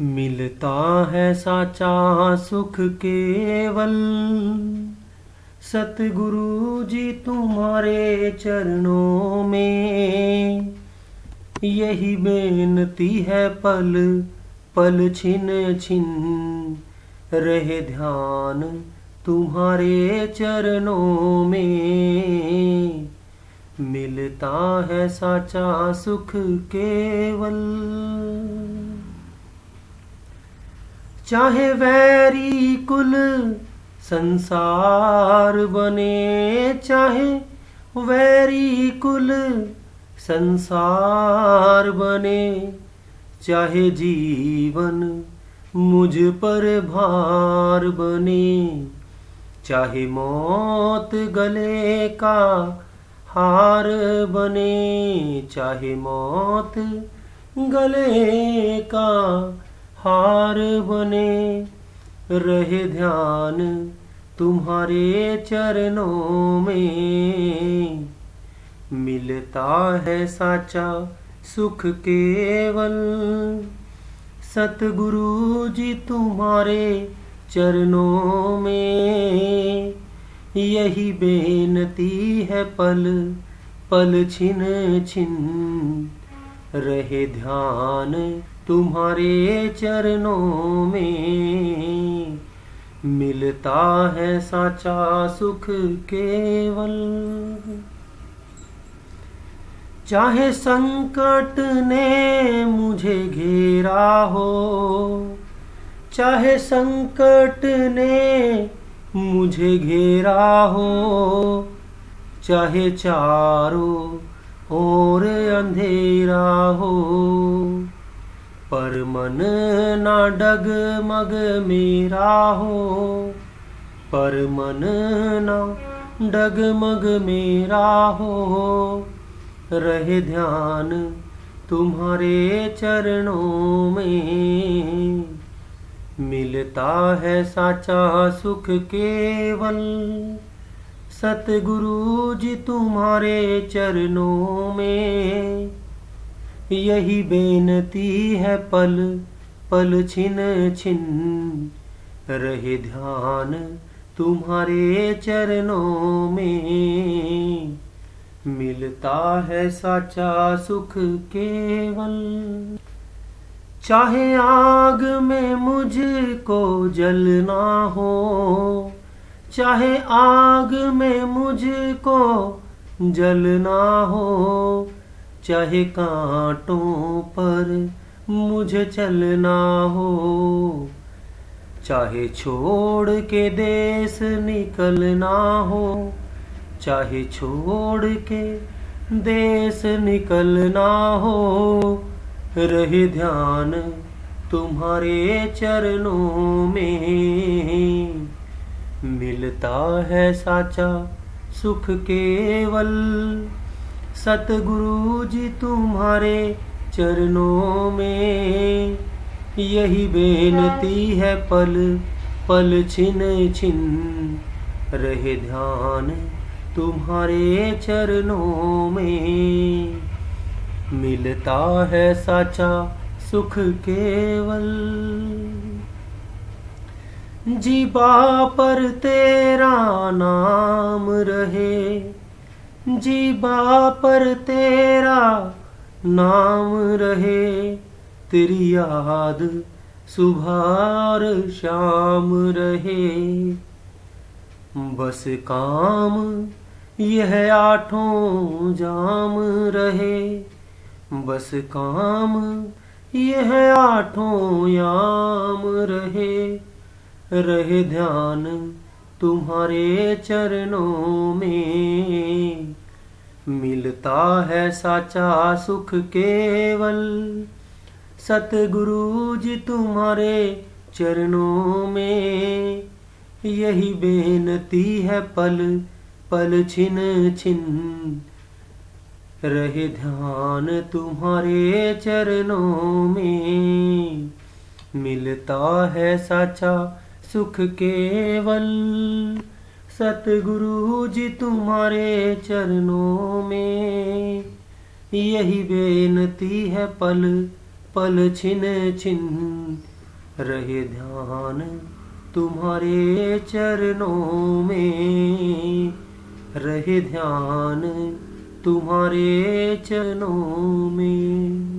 मिलता है साचा सुख केवल सतगुरु जी तुम्हारे चरणों में। यही बेनती है पल पल छिन छिन रहे ध्यान तुम्हारे चरणों में। मिलता है साचा सुख केवल। चाहे वैरी कुल संसार बने, चाहे वैरी कुल संसार बने, चाहे जीवन मुझ पर भार बने, चाहे मौत गले का हार बने, चाहे मौत गले का हार बने, रहे ध्यान तुम्हारे चरणों में। मिलता है साचा सुख केवल सतगुरु जी तुम्हारे चरणों में। यही बेनती है पल पल छिन छिन रहे ध्यान तुम्हारे चरणों में। मिलता है साचा सुख केवल। चाहे संकट ने मुझे घेरा हो, चाहे संकट ने मुझे घेरा हो, चाहे चारों ओर अंधेरा हो, पर मन ना डगमग मेरा हो, पर मन ना डगमग मेरा हो, रहे ध्यान तुम्हारे चरणों में। मिलता है साचा सुख केवल सतगुरु जी तुम्हारे चरणों में। यही बेनती है पल पल छिन छिन रहे ध्यान तुम्हारे चरणों में। मिलता है साचा सुख केवल। चाहे आग में मुझको जलना हो, चाहे आग में मुझको जलना हो, चाहे कांटों पर मुझे चलना हो, चाहे छोड़ के देश निकलना हो, चाहे छोड़ के देश निकलना हो, रहे ध्यान तुम्हारे चरणों में। मिलता है साचा सुख केवल सतगुरु जी तुम्हारे चरणों में। यही बेनती है पल पल छिन छिन रहे ध्यान तुम्हारे चरणों में। मिलता है साचा सुख केवल। जीबा पर तेरा नाम रहे, जीबा पर तेरा नाम रहे, तेरी याद सुबह और शाम रहे। बस काम यह आठों जाम रहे, बस काम यह आठों याम रहे, रहे ध्यान तुम्हारे चरणों में। मिलता है साचा सुख केवल सतगुरु जी तुम्हारे चरणों में। यही बेनती है पल पल छिन छिन रहे ध्यान तुम्हारे चरणों में। मिलता है साचा सुख केवल सतगुरु जी तुम्हारे चरणों में। यही बेनती है पल पल छिन छिन रहे ध्यान तुम्हारे चरणों में, रहे ध्यान तुम्हारे चरणों में।